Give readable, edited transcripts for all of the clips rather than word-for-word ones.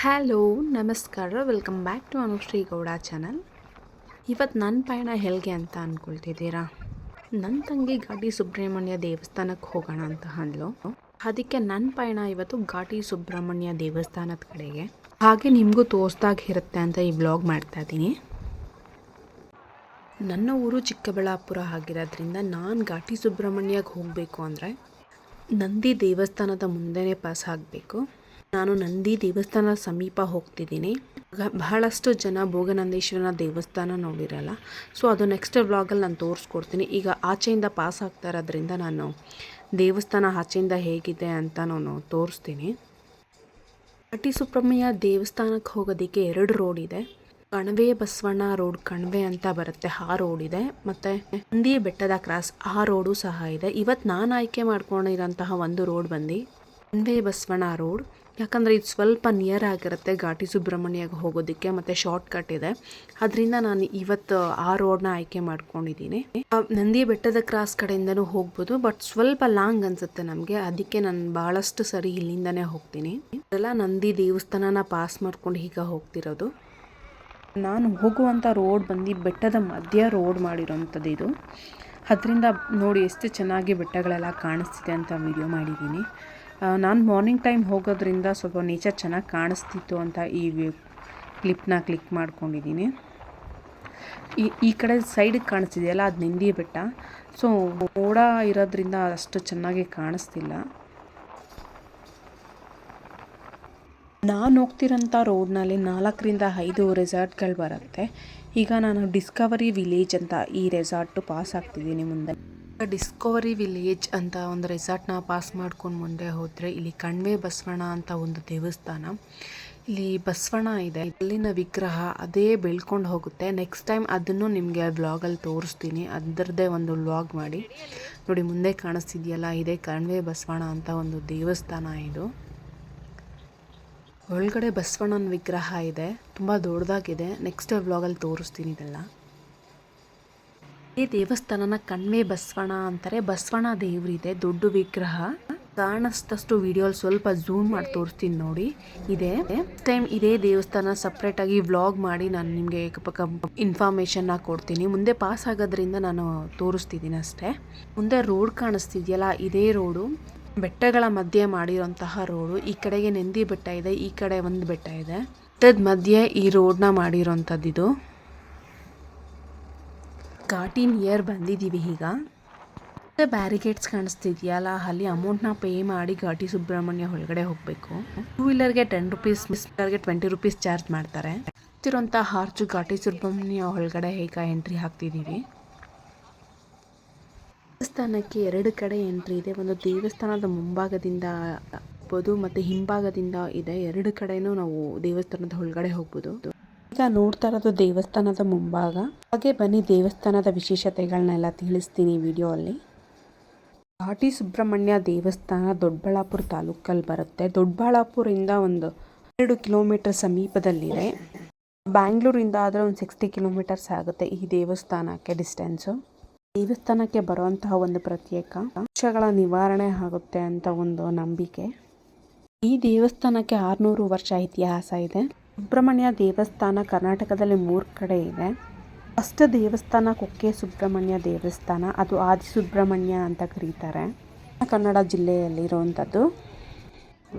Hello ನಮಸ್ಕಾರ, welcome back to Anushree Gowda channel. ಇವತ್ತು ನನ್ನ ಪಯಣ ಹೇಗೆ ಅಂತ ಅಂದ್ಕೊಳ್ತಿದ್ದೀರಾ? ನನ್ನ ತಂಗಿ ಘಾಟಿ ಸುಬ್ರಹ್ಮಣ್ಯ ದೇವಸ್ಥಾನಕ್ಕೆ ಹೋಗೋಣ ಅಂತ ಅಂದ್ಲು. ಅದಕ್ಕೆ ನನ್ನ ಪಯಣ ಇವತ್ತು ಘಾಟಿ ಸುಬ್ರಹ್ಮಣ್ಯ ದೇವಸ್ಥಾನದ ಕಡೆಗೆ. ಹಾಗೆ ನಿಮಗೂ ತೋರಿಸ್ದಾಗಿರುತ್ತೆ ಅಂತ ಈ ವ್ಲಾಗ್ ಮಾಡ್ತಾ ಇದ್ದೀನಿ. ನನ್ನ ಊರು ಚಿಕ್ಕಬಳ್ಳಾಪುರ ಆಗಿರೋದ್ರಿಂದ ನಾನು ಘಾಟಿ ಸುಬ್ರಹ್ಮಣ್ಯಕ್ಕೆ ಹೋಗಬೇಕು ಅಂದರೆ ನಂದಿ ದೇವಸ್ಥಾನದ ಮುಂದೆನೇ ಪಾಸ್ ಆಗಬೇಕು. ನಾನು ನಂದಿ ದೇವಸ್ಥಾನ ಸಮೀಪ ಹೋಗ್ತಿದ್ದೀನಿ. ಬಹಳಷ್ಟು ಜನ ಭೋಗನಂದೀಶ್ವರನ ದೇವಸ್ಥಾನ ನೋಡಿರಲ್ಲ, ಸೊ ಅದು ನೆಕ್ಸ್ಟ್ ವ್ಲಾಗಲ್ಲಿ ನಾನು ತೋರಿಸ್ಕೊಡ್ತೀನಿ. ಈಗ ಆಚೆಯಿಂದ ಪಾಸ್ ಆಗ್ತಾ ಇರೋದ್ರಿಂದ ನಾನು ದೇವಸ್ಥಾನ ಆಚೆಯಿಂದ ಹೇಗಿದೆ ಅಂತ ನಾನು ತೋರಿಸ್ತೀನಿ. ಘಾಟಿ ಸುಬ್ರಹ್ಮಣ್ಯ ದೇವಸ್ಥಾನಕ್ಕೆ ಹೋಗೋದಕ್ಕೆ 2 ರೋಡ್ ಇದೆ. ಕಣವೆ ಬಸವಣ್ಣ ರೋಡ್, ಕಣವೆ ಅಂತ ಬರುತ್ತೆ, ಆ ರೋಡ್ ಇದೆ. ಮತ್ತು ನಂದಿ ಬೆಟ್ಟದ ಕ್ರಾಸ್, ಆ ರೋಡು ಸಹ ಇದೆ. ಇವತ್ತು ನಾನು ಆಯ್ಕೆ ಮಾಡ್ಕೊಂಡಿರೋಂತಹ ಒಂದು ರೋಡ್ ಬಂದು ಕಣವೆ ಬಸವಣ್ಣ ರೋಡ್. ಯಾಕಂದರೆ ಇದು ಸ್ವಲ್ಪ ನಿಯರ್ ಆಗಿರುತ್ತೆ ಘಾಟಿ ಸುಬ್ರಹ್ಮಣ್ಯಗೆ ಹೋಗೋದಕ್ಕೆ, ಮತ್ತು ಶಾರ್ಟ್ ಕಟ್ ಇದೆ. ಅದರಿಂದ ನಾನು ಇವತ್ತು ಆ ರೋಡ್ನ ಆಯ್ಕೆ ಮಾಡ್ಕೊಂಡಿದ್ದೀನಿ. ನಂದಿ ಬೆಟ್ಟದ ಕ್ರಾಸ್ ಕಡೆಯಿಂದನೂ ಹೋಗ್ಬೋದು, ಬಟ್ ಸ್ವಲ್ಪ ಲಾಂಗ್ ಅನಿಸುತ್ತೆ ನಮಗೆ. ಅದಕ್ಕೆ ನಾನು ಭಾಳಷ್ಟು ಸರಿ ಇಲ್ಲಿಂದನೇ ಹೋಗ್ತೀನಿ. ಅದೆಲ್ಲ ನಂದಿ ದೇವಸ್ಥಾನನ ಪಾಸ್ ಮಾಡ್ಕೊಂಡು ಈಗ ಹೋಗ್ತಿರೋದು. ನಾನು ಹೋಗುವಂಥ ರೋಡ್ ಬಂದು ಬೆಟ್ಟದ ಮಧ್ಯ ರೋಡ್ ಮಾಡಿರೋಂಥದ್ದು ಇದು. ಅದರಿಂದ ನೋಡಿ ಎಷ್ಟು ಚೆನ್ನಾಗಿ ಬೆಟ್ಟಗಳೆಲ್ಲ ಕಾಣಿಸ್ತಿದೆ ಅಂತ ವಿಡಿಯೋ ಮಾಡಿದ್ದೀನಿ. ನಾನು ಮಾರ್ನಿಂಗ್ ಟೈಮ್ ಹೋಗೋದ್ರಿಂದ ಸ್ವಲ್ಪ ನೇಚರ್ ಚೆನ್ನಾಗಿ ಕಾಣಿಸ್ತಿತ್ತು ಅಂತ ಈ ಕ್ಲಿಪ್ನ ಕ್ಲಿಕ್ ಮಾಡ್ಕೊಂಡಿದ್ದೀನಿ. ಈ ಕಡೆ ಸೈಡಿಗೆ ಕಾಣಿಸ್ತಿದೆಯಲ್ಲ, ಅದು ನಂದಿ ಬೆಟ್ಟ. ಸೊ ಮೋಡ ಇರೋದ್ರಿಂದ ಅಷ್ಟು ಚೆನ್ನಾಗಿ ಕಾಣಿಸ್ತಿಲ್ಲ. ನಾನು ಹೋಗ್ತಿರೋಂಥ ರೋಡ್ನಲ್ಲಿ 4ರಿಂದ 5 ರೆಸಾರ್ಟ್ಗಳು ಬರುತ್ತೆ. ಈಗ ನಾನು ಡಿಸ್ಕವರಿ ವಿಲೇಜ್ ಅಂತ ಈ ರೆಸಾರ್ಟು ಪಾಸ್ ಆಗ್ತಿದ್ದೀನಿ ಮುಂದೆ. ಡಿಸ್ಕವರಿ ವಿಲೇಜ್ ಅಂತ ಒಂದು ರೆಸಾರ್ಟ್ನ ಪಾಸ್ ಮಾಡ್ಕೊಂಡು ಮುಂದೆ ಹೋದರೆ ಇಲ್ಲಿ ಕಣವೆ ಬಸವಣ್ಣ ಅಂತ ಒಂದು ದೇವಸ್ಥಾನ. ಇಲ್ಲಿ ಬಸವಣ್ಣ ಇದೆ, ಅಲ್ಲಿನ ವಿಗ್ರಹ ಅದೇ ಬೆಳ್ಕೊಂಡು ಹೋಗುತ್ತೆ. ನೆಕ್ಸ್ಟ್ ಟೈಮ್ ಅದನ್ನು ನಿಮಗೆ ವ್ಲಾಗಲ್ಲಿ ತೋರಿಸ್ತೀನಿ, ಅದರದ್ದೇ ಒಂದು ವ್ಲಾಗ್ ಮಾಡಿ. ನೋಡಿ ಮುಂದೆ ಕಾಣಿಸ್ತಿದೆಯಲ್ಲ, ಇದೇ ಕಣವೆ ಬಸವಣ್ಣ ಅಂತ ಒಂದು ದೇವಸ್ಥಾನ. ಇದು ಒಳಗಡೆ ಬಸವಣ್ಣನ ವಿಗ್ರಹ ಇದೆ, ತುಂಬ ದೊಡ್ಡದಾಗಿದೆ. ನೆಕ್ಸ್ಟ್ ವ್ಲಾಗಲ್ಲಿ ತೋರಿಸ್ತೀನಿ ಇದೆಲ್ಲ. ಈ ದೇವಸ್ಥಾನನ ಕಣವೆ ಬಸವಣ್ಣ ಅಂತಾರೆ. ಬಸವಣ್ಣ ದೇವರಿದೆ, ದೊಡ್ಡ ವಿಗ್ರಹ ಕಾಣಿಸ್ತಷ್ಟು ವಿಡಿಯೋಲ್ಲಿ ಸ್ವಲ್ಪ ಝೂಮ್ ಮಾಡಿ ತೋರಿಸ್ತೀನಿ ನೋಡಿ. ಇದೆ ಟೈಮ್ ಇದೇ ದೇವಸ್ಥಾನ ಸಪ್ರೇಟಾಗಿ ವ್ಲಾಗ್ ಮಾಡಿ ನಾನು ನಿಮಗೆ ಇನ್ಫಾರ್ಮೇಷನ್ನ ಕೊಡ್ತೀನಿ. ಮುಂದೆ ಪಾಸ್ ಆಗೋದ್ರಿಂದ ನಾನು ತೋರಿಸ್ತಿದ್ದೀನಿ ಅಷ್ಟೇ. ಮುಂದೆ ರೋಡ್ ಕಾಣಿಸ್ತಿದೆಯಲ್ಲ, ಇದೇ ರೋಡು, ಬೆಟ್ಟಗಳ ಮಧ್ಯೆ ಮಾಡಿರೋಂತಹ ರೋಡು. ಈ ಕಡೆಗೆ ನಂದಿ ಬೆಟ್ಟ ಇದೆ, ಈ ಕಡೆ ಒಂದು ಬೆಟ್ಟ ಇದೆ. ಬೆಟ್ಟದ ಮಧ್ಯೆ ಈ ರೋಡ್ನ ಮಾಡಿರೋಂಥದ್ದಿದು. ಘಾಟಿ ನಿಯರ್ ಬಂದಿದ್ದೀವಿ. ಈಗ ಬ್ಯಾರಿಕೇಡ್ಸ್ ಕಾಣಿಸ್ತಿದೆಯಲ್ಲ, ಅಲ್ಲಿ ಅಮೌಂಟ್ನ ಪೇ ಮಾಡಿ ಘಾಟಿ ಸುಬ್ರಹ್ಮಣ್ಯ ಒಳಗಡೆ ಹೋಗಬೇಕು. 2 ವೀಲರ್ಗೆ 10 ರುಪೀಸ್, ಮಿಸ್ಟರ್ಗೆ 20 ರುಪೀಸ್ ಚಾರ್ಜ್ ಮಾಡ್ತಾರೆ. ಇರೋಂಥ ಹಾರ್ಚು ಘಾಟಿ ಸುಬ್ರಹ್ಮಣ್ಯ ಒಳಗಡೆ ಈಗ ಎಂಟ್ರಿ ಹಾಕ್ತಿದ್ದೀವಿ. ದೇವಸ್ಥಾನಕ್ಕೆ 2 ಕಡೆ ಎಂಟ್ರಿ ಇದೆ. ಒಂದು ದೇವಸ್ಥಾನದ ಮುಂಭಾಗದಿಂದ ಹೋಗ್ಬೋದು ಮತ್ತು ಹಿಂಭಾಗದಿಂದ ಇದೆ. 2 ಕಡೆನೂ ನಾವು ದೇವಸ್ಥಾನದ ಒಳಗಡೆ ಹೋಗ್ಬೋದು. ಈಗ ನೋಡ್ತಾ ಇರೋದು ದೇವಸ್ಥಾನದ ಮುಂಭಾಗ. ಹಾಗೆ ಬನ್ನಿ ದೇವಸ್ಥಾನದ ವಿಶೇಷತೆಗಳನ್ನೆಲ್ಲ ತಿಳಿಸ್ತೀನಿ ವಿಡಿಯೋ ಅಲ್ಲಿ. ಘಾಟಿ ಸುಬ್ರಹ್ಮಣ್ಯ ದೇವಸ್ಥಾನ ದೊಡ್ಡಬಳ್ಳಾಪುರ ತಾಲೂಕಲ್ಲಿ ಬರುತ್ತೆ. ದೊಡ್ಡಬಳ್ಳಾಪುರಿಂದ ಒಂದು 2 ಕಿಲೋಮೀಟರ್ ಸಮೀಪದಲ್ಲಿದೆ. ಬ್ಯಾಂಗ್ಳೂರಿಂದ ಆದರೆ ಒಂದು 60 ಕಿಲೋಮೀಟರ್ಸ್ ಆಗುತ್ತೆ ಈ ದೇವಸ್ಥಾನಕ್ಕೆ ಡಿಸ್ಟೆನ್ಸು. ದೇವಸ್ಥಾನಕ್ಕೆ ಬರುವಂತಹ ಒಂದು ಪ್ರತ್ಯೇಕ ದೋಷಗಳ ನಿವಾರಣೆ ಆಗುತ್ತೆ ಅಂತ ಒಂದು ನಂಬಿಕೆ. ಈ ದೇವಸ್ಥಾನಕ್ಕೆ 600 ವರ್ಷ ಇತಿಹಾಸ ಇದೆ. ಸುಬ್ರಹ್ಮಣ್ಯ ದೇವಸ್ಥಾನ ಕರ್ನಾಟಕದಲ್ಲಿ 3 ಕಡೆ ಇದೆ. ಫಸ್ಟ್ ದೇವಸ್ಥಾನ ಕುಕ್ಕೆ ಸುಬ್ರಹ್ಮಣ್ಯ ದೇವಸ್ಥಾನ, ಅದು ಆದಿ ಸುಬ್ರಹ್ಮಣ್ಯ ಅಂತ ಕರೀತಾರೆ, ಕನ್ನಡ ಜಿಲ್ಲೆಯಲ್ಲಿರುವಂಥದ್ದು.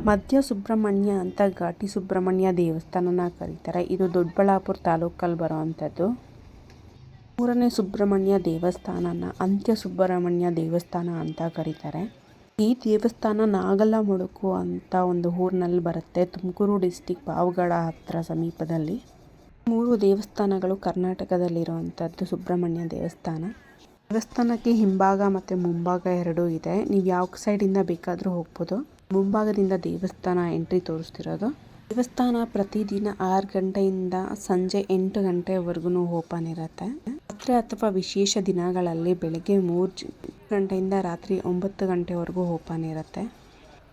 ಮಧ್ಯ ಸುಬ್ರಹ್ಮಣ್ಯ ಅಂತ ಘಾಟಿ ಸುಬ್ರಹ್ಮಣ್ಯ ದೇವಸ್ಥಾನನ ಕರೀತಾರೆ, ಇದು ದೊಡ್ಡಬಳ್ಳಾಪುರ ತಾಲೂಕಲ್ಲಿ ಬರುವಂಥದ್ದು. 3ನೇ ಸುಬ್ರಹ್ಮಣ್ಯ ದೇವಸ್ಥಾನನ ಅಂತ್ಯ ಸುಬ್ರಹ್ಮಣ್ಯ ದೇವಸ್ಥಾನ ಅಂತ ಕರೀತಾರೆ. ಈ ದೇವಸ್ಥಾನ ನಾಗಲಮಡುಕು ಅಂತ ಒಂದು ಊರಿನಲ್ಲಿ ಬರುತ್ತೆ, ತುಮಕೂರು ಡಿಸ್ಟಿಕ್ ಪಾವಗಡ ಹತ್ರ ಸಮೀಪದಲ್ಲಿ. 3 ದೇವಸ್ಥಾನಗಳು ಕರ್ನಾಟಕದಲ್ಲಿರುವಂಥದ್ದು ಸುಬ್ರಹ್ಮಣ್ಯ ದೇವಸ್ಥಾನ. ದೇವಸ್ಥಾನಕ್ಕೆ ಹಿಂಭಾಗ ಮತ್ತು ಮುಂಭಾಗ 2 ಇದೆ. ನೀವು ಯಾವ ಸೈಡಿಂದ ಬೇಕಾದರೂ ಹೋಗ್ಬೋದು. ಮುಂಭಾಗದಿಂದ ದೇವಸ್ಥಾನ ಎಂಟ್ರಿ ತೋರಿಸ್ತಿರೋದು. ದೇವಸ್ಥಾನ ಪ್ರತಿದಿನ 6 ಗಂಟೆಯಿಂದ ಸಂಜೆ 8 ಗಂಟೆವರೆಗೂ ಓಪನ್ ಇರುತ್ತೆ. ರಾತ್ರಿ ಅಥವಾ ವಿಶೇಷ ದಿನಗಳಲ್ಲಿ ಬೆಳಗ್ಗೆ 3 ಗಂಟೆಯಿಂದ ರಾತ್ರಿ 9 ಗಂಟೆವರೆಗೂ ಓಪನ್ ಇರುತ್ತೆ.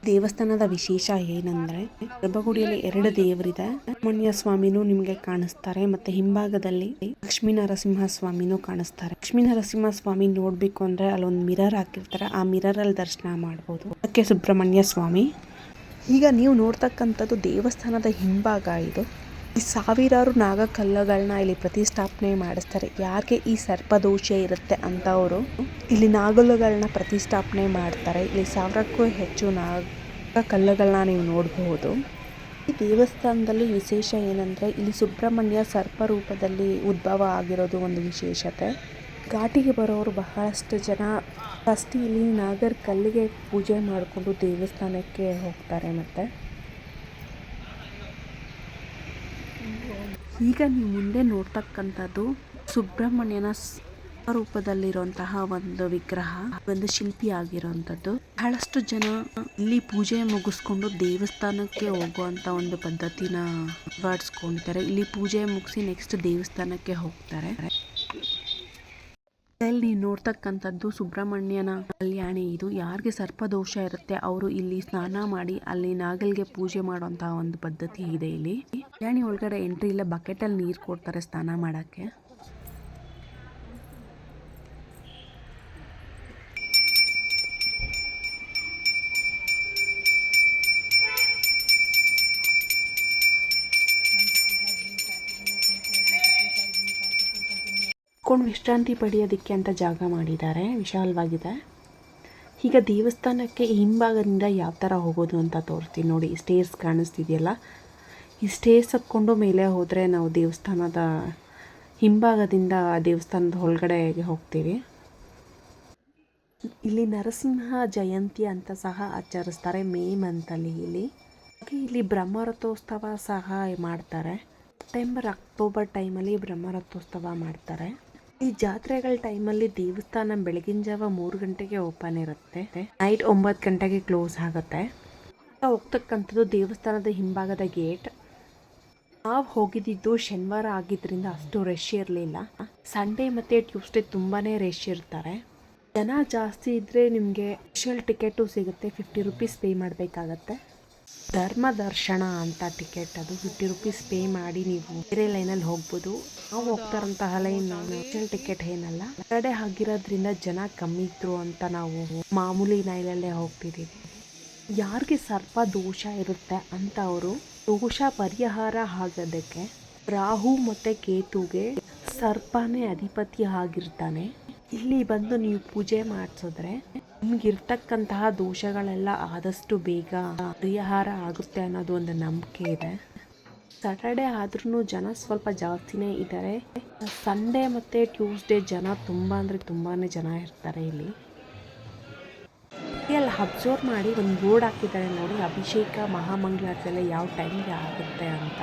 ದೇವಸ್ಥಾನದ ವಿಶೇಷ ಏನಂದರೆ ಗರ್ಭಗುಡಿಯಲ್ಲಿ 2 ದೇವರಿದೆ. ಸುಬ್ರಹ್ಮಣ್ಯ ಸ್ವಾಮಿನೂ ನಿಮಗೆ ಕಾಣಿಸ್ತಾರೆ, ಮತ್ತು ಹಿಂಭಾಗದಲ್ಲಿ ಲಕ್ಷ್ಮೀ ನರಸಿಂಹ ಸ್ವಾಮಿನೂ ಕಾಣಿಸ್ತಾರೆ. ಲಕ್ಷ್ಮೀ ನರಸಿಂಹ ಸ್ವಾಮಿ ನೋಡಬೇಕು ಅಂದರೆ ಅಲ್ಲೊಂದು ಮಿರರ್ ಹಾಕಿರ್ತಾರೆ, ಆ ಮಿರರಲ್ಲಿ ದರ್ಶನ ಮಾಡ್ಬೋದು. ಅದಕ್ಕೆ ಸುಬ್ರಹ್ಮಣ್ಯ ಸ್ವಾಮಿ ಈಗ ನೀವು ನೋಡ್ತಕ್ಕಂಥದ್ದು ದೇವಸ್ಥಾನದ ಹಿಂಭಾಗ ಇದು. ಈ ಸಾವಿರಾರು ನಾಗಕಲ್ಲುಗಳನ್ನ ಇಲ್ಲಿ ಪ್ರತಿಷ್ಠಾಪನೆ ಮಾಡಿಸ್ತಾರೆ. ಯಾರಿಗೆ ಈ ಸರ್ಪದೋಷ ಇರುತ್ತೆ ಅಂತವರು ಇಲ್ಲಿ ನಾಗಕಲ್ಲುಗಳನ್ನ ಪ್ರತಿಷ್ಠಾಪನೆ ಮಾಡ್ತಾರೆ. ಇಲ್ಲಿ 1000ಕ್ಕೂ ಹೆಚ್ಚು ನಾಗಕಲ್ಲುಗಳನ್ನ ನೀವು ನೋಡಬಹುದು. ಈ ದೇವಸ್ಥಾನದಲ್ಲಿ ವಿಶೇಷ ಏನಂದರೆ ಇಲ್ಲಿ ಸುಬ್ರಹ್ಮಣ್ಯ ಸರ್ಪ ರೂಪದಲ್ಲಿ ಉದ್ಭವ ಆಗಿರೋದು ಒಂದು ವಿಶೇಷತೆ. ಘಾಟಿಗೆ ಬರೋರು ಬಹಳಷ್ಟು ಜನ ಫಸ್ಟ್ ಇಲ್ಲಿ ನಾಗರ ಕಲ್ಲಿಗೆ ಪೂಜೆ ಮಾಡಿಕೊಂಡು ದೇವಸ್ಥಾನಕ್ಕೆ ಹೋಗ್ತಾರೆ. ಮತ್ತು ಈಗ ನೀವು ಮುಂದೆ ನೋಡ್ತಕ್ಕಂಥದ್ದು ಸುಬ್ರಹ್ಮಣ್ಯನ ರೂಪದಲ್ಲಿರುವಂತಹ ಒಂದು ವಿಗ್ರಹ, ಒಂದು ಶಿಲ್ಪಿ ಆಗಿರುವಂಥದ್ದು. ಬಹಳಷ್ಟು ಜನ ಇಲ್ಲಿ ಪೂಜೆ ಮುಗಿಸ್ಕೊಂಡು ದೇವಸ್ಥಾನಕ್ಕೆ ಹೋಗುವಂತ ಒಂದು ಪದ್ಧತಿನ ಅಳವಡಿಸ್ಕೊಂಡಿದ್ದಾರೆ. ಇಲ್ಲಿ ಪೂಜೆ ಮುಗಿಸಿ ನೆಕ್ಸ್ಟ್ ದೇವಸ್ಥಾನಕ್ಕೆ ಹೋಗ್ತಾರೆ. ಇಲ್ಲಿ ನೀವು ನೋಡ್ತಕ್ಕಂಥದ್ದು ಸುಬ್ರಹ್ಮಣ್ಯನ ಕಲ್ಯಾಣಿ. ಇದು ಯಾರಿಗೆ ಸರ್ಪದೋಷ ಇರುತ್ತೆ ಅವರು ಇಲ್ಲಿ ಸ್ನಾನ ಮಾಡಿ ಅಲ್ಲಿ ನಾಗಲ್ಗೆ ಪೂಜೆ ಮಾಡುವಂತಹ ಒಂದು ಪದ್ಧತಿ ಇದೆ. ಇಲ್ಲಿ ಕಲ್ಯಾಣಿ ಒಳಗಡೆ ಎಂಟ್ರಿ ಇಲ್ಲ, ಬಕೆಟ್ ಅಲ್ಲಿ ನೀರು ಕೊಡ್ತಾರೆ ಸ್ನಾನ ಮಾಡಕ್ಕೆ. ವಿಶ್ರಾಂತಿ ಪಡೆಯೋದಕ್ಕೆ ಅಂತ ಜಾಗ ಮಾಡಿದ್ದಾರೆ, ವಿಶಾಲವಾಗಿದೆ. ಈಗ ದೇವಸ್ಥಾನಕ್ಕೆ ಹಿಂಭಾಗದಿಂದ ಯಾವ ಥರ ಹೋಗೋದು ಅಂತ ತೋರಿಸ್ತೀನಿ ನೋಡಿ. ಸ್ಟೇರ್ಸ್ ಕಾಣಿಸ್ತಿದೆಯಲ್ಲ, ಈ ಸ್ಟೇರ್ಸ್ ಹತ್ಕೊಂಡು ಮೇಲೆ ಹೋದರೆ ನಾವು ದೇವಸ್ಥಾನದ ಹಿಂಭಾಗದಿಂದ ದೇವಸ್ಥಾನದ ಒಳಗಡೆಗೆ ಹೋಗ್ತೀವಿ. ಇಲ್ಲಿ ನರಸಿಂಹ ಜಯಂತಿ ಅಂತ ಸಹ ಆಚರಿಸ್ತಾರೆ ಮೇ ಮಂತಲ್ಲಿ. ಇಲ್ಲಿ ಬ್ರಹ್ಮರಥೋತ್ಸವ ಸಹ ಮಾಡ್ತಾರೆ. ಸೆಪ್ಟೆಂಬರ್ ಅಕ್ಟೋಬರ್ ಟೈಮಲ್ಲಿ ಬ್ರಹ್ಮರಥೋತ್ಸವ ಮಾಡ್ತಾರೆ. ಈ ಜಾತ್ರೆಗಳ ಟೈಮಲ್ಲಿ ದೇವಸ್ಥಾನ ಬೆಳಗಿನ ಜಾವ 3 ಗಂಟೆಗೆ ಓಪನ್ ಇರುತ್ತೆ, ನೈಟ್ 9 ಗಂಟೆಗೆ ಕ್ಲೋಸ್ ಆಗುತ್ತೆ. ಹೋಗ್ತಕ್ಕಂಥದ್ದು ದೇವಸ್ಥಾನದ ಹಿಂಭಾಗದ ಗೇಟ್. ನಾವು ಹೋಗಿದ್ದು ಶನಿವಾರ ಆಗಿದ್ದರಿಂದ ಅಷ್ಟು ರಶ್ ಇರಲಿಲ್ಲ. ಸಂಡೇ ಮತ್ತು ಟ್ಯೂಸ್ಡೇ ತುಂಬಾ ರಶ್ ಇರ್ತಾರೆ. ಜನ ಜಾಸ್ತಿ ಇದ್ದರೆ ನಿಮಗೆ ಸ್ಪೆಷಲ್ ಟಿಕೆಟು ಸಿಗುತ್ತೆ. 50 ರೂಪೀಸ್ ಪೇ ಮಾಡಬೇಕಾಗತ್ತೆ. ಧರ್ಮ ದರ್ಶನ ಅಂತ ಟಿಕೆಟ್, ಅದು 50 ರೂಪೀಸ್ ಪೇ ಮಾಡಿ ನೀವು ಬೇರೆ ಲೈನಲ್ಲಿ ಹೋಗ್ಬೋದು. ನಾವು ಹೋಗ್ತಾರಂತಹ ಲೈನ್ ಸ್ಪೆಷಲ್ ಟಿಕೆಟ್ ಏನಲ್ಲ. ಹೊರಗಡೆ ಆಗಿರೋದ್ರಿಂದ ಜನ ಕಮ್ಮಿ ಇದ್ರು ಅಂತ ನಾವು ಮಾಮೂಲಿ ಲೈನಲ್ಲೇ ಹೋಗ್ತಿದ್ದೀವಿ. ಯಾರಿಗೆ ಸರ್ಪ ದೋಷ ಇರುತ್ತೆ ಅಂತ ಅವರು ದೋಷ ಪರಿಹಾರ ಆಗೋದಕ್ಕೆ ರಾಹು ಮತ್ತು ಕೇತುಗೆ ಸರ್ಪನೇ ಅಧಿಪತಿ ಆಗಿರ್ತಾನೆ. ಇಲ್ಲಿ ಬಂದು ನೀವು ಪೂಜೆ ಮಾಡಿಸಿದ್ರೆ ನಿಮ್ಗಿರ್ತಕ್ಕಂತಹ ದೋಷಗಳೆಲ್ಲ ಆದಷ್ಟು ಬೇಗ ಪರಿಹಾರ ಆಗುತ್ತೆ ಅನ್ನೋದು ಒಂದು ನಂಬಿಕೆ ಇದೆ. ಸ್ಯಾಟರ್ಡೆ ಆದ್ರೂ ಜನ ಸ್ವಲ್ಪ ಜಾಸ್ತಿನೇ ಇದ್ದಾರೆ. ಸಂಡೇ ಮತ್ತು ಟ್ಯೂಸ್ಡೇ ಜನ ತುಂಬ ಅಂದರೆ ತುಂಬಾ ಜನ ಇರ್ತಾರೆ. ಇಲ್ಲಿ ಅಬ್ಸರ್ವ್ ಮಾಡಿ ಒಂದು ಬೋರ್ಡ್ ಹಾಕಿದ್ದಾರೆ ನೋಡಿ, ಅಭಿಷೇಕ ಮಹಾಮಂಗಳಾರತಿ ಎಲ್ಲ ಯಾವ ಟೈಮ್ಗೆ ಆಗುತ್ತೆ ಅಂತ.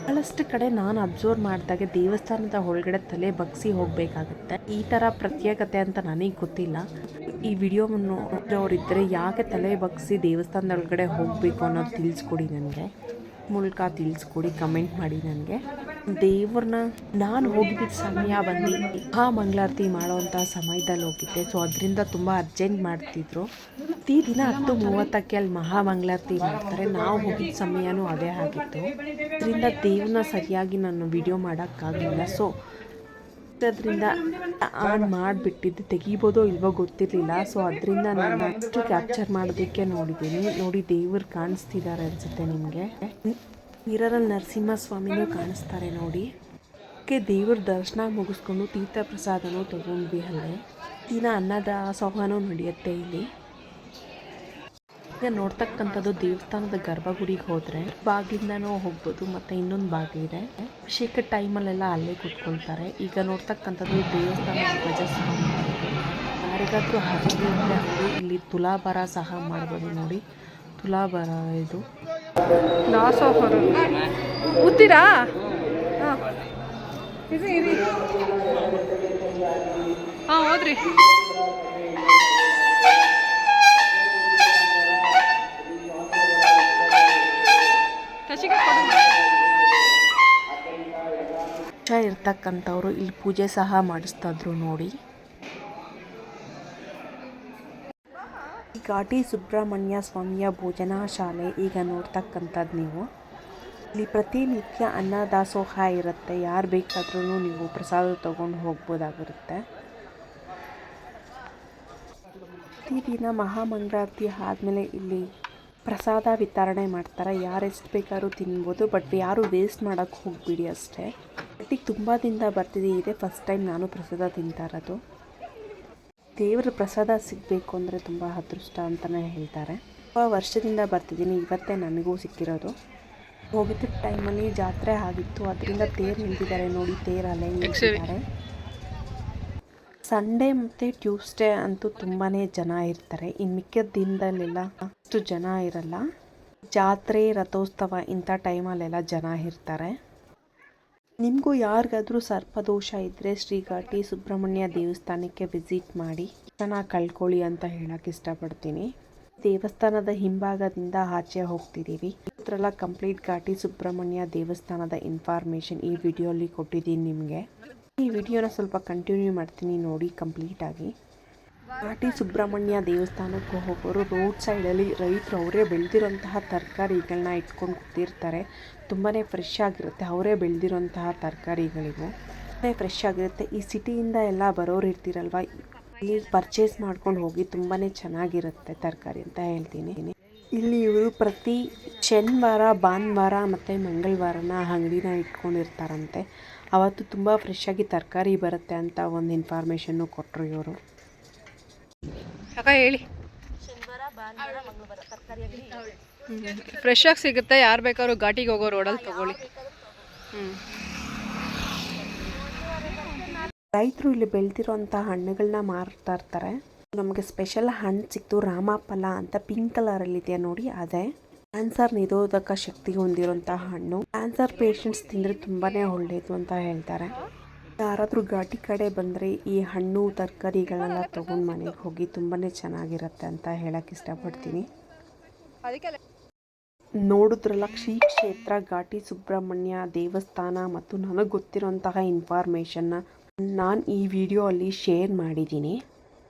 ಬಹಳಷ್ಟು ಕಡೆ ನಾನು ಅಬ್ಸರ್ವ್ ಮಾಡಿದಾಗೆ ದೇವಸ್ಥಾನದ ಒಳಗಡೆ ತಲೆ ಬಗ್ಸಿ ಹೋಗಬೇಕಾಗುತ್ತೆ. ಈ ಥರ ಪ್ರತ್ಯೇಕತೆ ಅಂತ ನನಗೆ ಗೊತ್ತಿಲ್ಲ. ಈ ವಿಡಿಯೋವನ್ನು ನೋಡೋರಿದ್ದರೆ ಯಾಕೆ ತಲೆ ಬಗ್ಸಿ ದೇವಸ್ಥಾನದ ಒಳಗಡೆ ಹೋಗಬೇಕು ಅನ್ನೋದು ತಿಳಿಸ್ಕೊಡಿ, ನನಗೆ ಮೂಲಕ ತಿಳಿಸ್ಕೊಡಿ, ಕಮೆಂಟ್ ಮಾಡಿ ನನಗೆ. ದೇವ್ರನ್ನ ನಾನು ಹೋಗಿದ್ದ ಸಮಯ ಬಂದು ಮಹಾಮಂಗಳಾರತಿ ಮಾಡೋವಂಥ ಸಮಯದಲ್ಲಿ ಹೋಗಿದ್ದೆ. ಸೊ ಅದರಿಂದ ತುಂಬ ಅರ್ಜೆಂಟ್ ಮಾಡ್ತಿದ್ರು. ಪ್ರತಿ ದಿನ 10:30ಕ್ಕೆ ಅಲ್ಲಿ ಮಹಾಮಂಗಳಾರತಿ ಮಾಡ್ತಾರೆ. ನಾವು ಹೋಗಿದ್ದ ಸಮಯನೂ ಅದೇ ಆಗಿತ್ತು. ಅದರಿಂದ ದೇವ್ರನ್ನ ಸರಿಯಾಗಿ ನಾನು ವಿಡಿಯೋ ಮಾಡೋಕ್ಕಾಗಲಿಲ್ಲ. ಸೊ ಅದರಿಂದ ಆನ್ ಮಾಡಿಬಿಟ್ಟಿದ್ದು, ತೆಗಿಬೋದೋ ಇಲ್ವೋ ಗೊತ್ತಿರಲಿಲ್ಲ. ಸೊ ಅದರಿಂದ ನಾನು ಅಷ್ಟು ಕ್ಯಾಪ್ಚರ್ ಮಾಡೋದಕ್ಕೆ ನೋಡಿದ್ದೀನಿ. ನೋಡಿ, ದೇವರು ಕಾಣಿಸ್ತಿದ್ದಾರೆ ಅನಿಸುತ್ತೆ ನಿಮಗೆ. ಮಿರರಲ್ಲಿ ನರಸಿಂಹಸ್ವಾಮಿನೂ ಕಾಣಿಸ್ತಾರೆ ನೋಡಿ. ದೇವ್ರ ದರ್ಶನ ಮುಗಿಸ್ಕೊಂಡು ತೀರ್ಥ ಪ್ರಸಾದನೂ ತೊಗೊಂಡ್ವಿ. ಅಲ್ಲೇ ದಿನ ಅನ್ನದಾಸೋಹನೂ ನಡೆಯುತ್ತೆ ಇಲ್ಲಿ. ಈಗ ನೋಡ್ತಕ್ಕಂಥದ್ದು ದೇವಸ್ಥಾನದ ಗರ್ಭಗುಡಿಗೆ ಹೋದರೆ ಬಾಗಿಲಿಂದನೂ ಹೋಗ್ಬೋದು, ಮತ್ತು ಇನ್ನೊಂದು ಬಾಗಿಲಿದೆ. ಅಭಿಷೇಕ ಟೈಮಲ್ಲೆಲ್ಲ ಅಲ್ಲೇ ಕೂತ್ಕೊಳ್ತಾರೆ. ಈಗ ನೋಡ್ತಕ್ಕಂಥದ್ದು ದೇವಸ್ಥಾನದ ಧ್ವಜಸ್ವಾಮಿ. ಯಾರಿಗಾದ್ರೂ ಹರಕೆ ಇದ್ದರೆ ಅವರು ಇಲ್ಲಿ ತುಲಾಭಾರ ಸಹ ಮಾಡ್ಬೋದು ನೋಡಿ. ತುಲಾಭಾರ ಇದು ದಾಸೋಹರು ಕೂತೀರಾ? ಹಾಂ ಹೋದ್ರಿ. ಇರ್ತಕ್ಕಂಥವ್ರು ಇಲ್ಲಿ ಪೂಜೆ ಸಹ ಮಾಡಿಸ್ತಾ ಇದ್ರು ನೋಡಿ. ಈ ಘಾಟಿ ಸುಬ್ರಹ್ಮಣ್ಯ ಸ್ವಾಮಿಯ ಭೋಜನಾ ಶಾಲೆ ಈಗ ನೋಡ್ತಕ್ಕಂಥದ್ದು ನೀವು. ಇಲ್ಲಿ ಪ್ರತಿನಿತ್ಯ ಅನ್ನದಾಸೋಹ ಇರುತ್ತೆ. ಯಾರು ಬೇಕಾದ್ರೂ ನೀವು ಪ್ರಸಾದ ತೊಗೊಂಡು ಹೋಗ್ಬೋದಾಗಿರುತ್ತೆ. ಪ್ರತಿದಿನ ಮಹಾಮಂಗಳಾರತಿ ಆದಮೇಲೆ ಇಲ್ಲಿ ಪ್ರಸಾದ ವಿತರಣೆ ಮಾಡ್ತಾರೆ. ಯಾರು ಎಷ್ಟು ಬೇಕಾದ್ರೂ ತಿನ್ಬೋದು, ಬಟ್ ಯಾರು ವೇಸ್ಟ್ ಮಾಡೋಕ್ಕೆ ಹೋಗ್ಬಿಡಿ ಅಷ್ಟೇ. ಒಟ್ಟಿಗೆ ತುಂಬ ದಿನದ ಬರ್ತಿದ್ದೀನಿ, ಇದೇ ಫಸ್ಟ್ ಟೈಮ್ ನಾನು ಪ್ರಸಾದ ತಿಂತಾ ಇರೋದು. ದೇವರ ಪ್ರಸಾದ ಸಿಗಬೇಕು ಅಂದರೆ ತುಂಬ ಅದೃಷ್ಟ ಅಂತಲೇ ಹೇಳ್ತಾರೆ. ತುಂಬ ವರ್ಷದಿಂದ ಬರ್ತಿದ್ದೀನಿ, ಇವತ್ತೇ ನನಗೂ ಸಿಕ್ಕಿರೋದು. ಹೋಗಿದ್ದ ಟೈಮಲ್ಲಿ ಜಾತ್ರೆ ಆಗಿತ್ತು, ಅದರಿಂದ ತೇರು ನಿಂತಿದ್ದಾರೆ ನೋಡಿ, ತೇರಲ್ಲೇ ನಿಂತಿದ್ದಾರೆ. ಸಂಡೇ ಮತ್ತು ಟ್ಯೂಸ್ಡೇ ಅಂತೂ ತುಂಬಾ ಜನ ಇರ್ತಾರೆ. ಇನ್ನು ಮಿಕ್ಕಿದ ದಿನದಲ್ಲೆಲ್ಲ ಅಷ್ಟು ಜನ ಇರಲ್ಲ. ಜಾತ್ರೆ, ರಥೋತ್ಸವ ಇಂಥ ಟೈಮಲ್ಲೆಲ್ಲ ಜನ ಇರ್ತಾರೆ. ನಿಮಗೂ ಯಾರಿಗಾದ್ರೂ ಸರ್ಪದೋಷ ಇದ್ದರೆ ಶ್ರೀ ಘಾಟಿ ಸುಬ್ರಹ್ಮಣ್ಯ ದೇವಸ್ಥಾನಕ್ಕೆ ವಿಸಿಟ್ ಮಾಡಿ ಚೆನ್ನಾಗಿ ಕಳ್ಕೊಳ್ಳಿ ಅಂತ ಹೇಳೋಕ್ಕೆ ಇಷ್ಟಪಡ್ತೀನಿ. ದೇವಸ್ಥಾನದ ಹಿಂಭಾಗದಿಂದ ಆಚೆ ಹೋಗ್ತಿದ್ದೀವಿ. ಇದರೆಲ್ಲ ಕಂಪ್ಲೀಟ್ ಘಾಟಿ ಸುಬ್ರಹ್ಮಣ್ಯ ದೇವಸ್ಥಾನದ ಇನ್ಫಾರ್ಮೇಷನ್ ಈ ವಿಡಿಯೋಲಿ ಕೊಟ್ಟಿದ್ದೀನಿ ನಿಮಗೆ. ಈ ವಿಡಿಯೋನ ಸ್ವಲ್ಪ ಕಂಟಿನ್ಯೂ ಮಾಡ್ತೀನಿ ನೋಡಿ ಕಂಪ್ಲೀಟಾಗಿ. ಘಾಟಿ ಸುಬ್ರಹ್ಮಣ್ಯ ದೇವಸ್ಥಾನಕ್ಕೆ ಹೋಗೋರು ರೋಡ್ ಸೈಡಲ್ಲಿ ರೈತರು ಅವರೇ ಬೆಳೆದಿರೋಂತಹ ತರಕಾರಿಗಳನ್ನ ಇಟ್ಕೊಂಡು ಕೂತಿರ್ತಾರೆ. ತುಂಬಾ ಫ್ರೆಶ್ ಆಗಿರುತ್ತೆ, ಅವರೇ ಬೆಳೆದಿರೋಂತಹ ತರಕಾರಿಗಳಿಗೂ ತುಂಬಾ ಫ್ರೆಶ್ ಆಗಿರುತ್ತೆ. ಈ ಸಿಟಿಯಿಂದ ಎಲ್ಲ ಬರೋರು ಇರ್ತೀರಲ್ವ, ಇಲ್ಲಿ ಪರ್ಚೇಸ್ ಮಾಡ್ಕೊಂಡು ಹೋಗಿ ತುಂಬಾ ಚೆನ್ನಾಗಿರುತ್ತೆ ತರಕಾರಿ ಅಂತ ಹೇಳ್ತೀನಿ. ಇಲ್ಲಿ ಇವರು ಪ್ರತಿ ಶನಿವಾರ, ಭಾನುವಾರ ಮತ್ತು ಮಂಗಳವಾರನ ಅಂಗಡಿನ ಇಟ್ಕೊಂಡಿರ್ತಾರಂತೆ. ಅವತ್ತು ತುಂಬ ಫ್ರೆಶ್ಶಾಗಿ ತರಕಾರಿ ಬರುತ್ತೆ ಅಂತ ಒಂದು ಇನ್ಫಾರ್ಮೇಷನ್ನು ಕೊಟ್ಟರು ಇವರು. ಅಕ್ಕ ಹೇಳಿ. ಶನಿವಾರ, ಭಾನುವಾರ, ಮಂಗಳವಾರ ತರಕಾರಿ ಅಂಗಡಿ ಫ್ರೆಶ್ ಆಗಿ ಸಿಗುತ್ತೆ. ಯಾರು ಬೇಕಾದ್ರೂ ಘಾಟಿಗೆ ಹೋಗೋ ರೋಡಲ್ಲಿ ತೊಗೊಳ್ಳಿ. ರೈತರು ಇಲ್ಲಿ ಬೆಳೆದಿರೋಂಥ ಹಣ್ಣುಗಳನ್ನ ಮಾರ್ತಾ ಇರ್ತಾರೆ. ನಮಗೆ ಸ್ಪೆಷಲ್ ಹಣ್ಣು ಸಿಕ್ತು, ರಾಮಫಲ ಅಂತ ಪಿಂಕ್ ಕಲರಲ್ಲಿದೆಯಾ ನೋಡಿ, ಅದೇ ಕ್ಯಾನ್ಸರ್ ನಿರೋಧಕ ಶಕ್ತಿ ಹೊಂದಿರೋಂಥ ಹಣ್ಣು. ಕ್ಯಾನ್ಸರ್ ಪೇಷಂಟ್ಸ್ ತಿಂದರೆ ತುಂಬಾ ಒಳ್ಳೆಯದು ಅಂತ ಹೇಳ್ತಾರೆ. ಯಾರಾದರೂ ಘಾಟಿ ಕಡೆ ಬಂದರೆ ಈ ಹಣ್ಣು ತರಕಾರಿಗಳನ್ನೆಲ್ಲ ತೊಗೊಂಡು ಮನೆಗೆ ಹೋಗಿ ತುಂಬಾ ಚೆನ್ನಾಗಿರುತ್ತೆ ಅಂತ ಹೇಳಕ್ಕೆ ಇಷ್ಟಪಡ್ತೀನಿ. ನೋಡಿದ್ರಲ್ಲ ಶ್ರೀ ಕ್ಷೇತ್ರ ಘಾಟಿ ಸುಬ್ರಹ್ಮಣ್ಯ ದೇವಸ್ಥಾನ ಮತ್ತು ನನಗೆ ಗೊತ್ತಿರೋಂತಹ ಇನ್ಫಾರ್ಮೇಷನ್ನ ನಾನು ಈ ವಿಡಿಯೋ ಅಲ್ಲಿ ಶೇರ್ ಮಾಡಿದ್ದೀನಿ.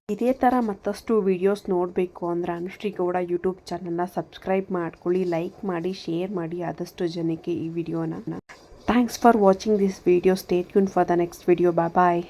ಇದೇ ಥರ ಮತ್ತಷ್ಟು ವೀಡಿಯೋಸ್ ನೋಡಬೇಕು ಅಂದರೆ ಅನುಶ್ರೀ ಗೌಡ ಯೂಟ್ಯೂಬ್ ಚಾನಲ್ನ ಸಬ್ಸ್ಕ್ರೈಬ್ ಮಾಡ್ಕೊಳ್ಳಿ, ಲೈಕ್ ಮಾಡಿ, ಶೇರ್ ಮಾಡಿ ಆದಷ್ಟು ಜನಕ್ಕೆ ಈ ವಿಡಿಯೋನ. Thanks for watching this video. Stay tune for the next video. Bye.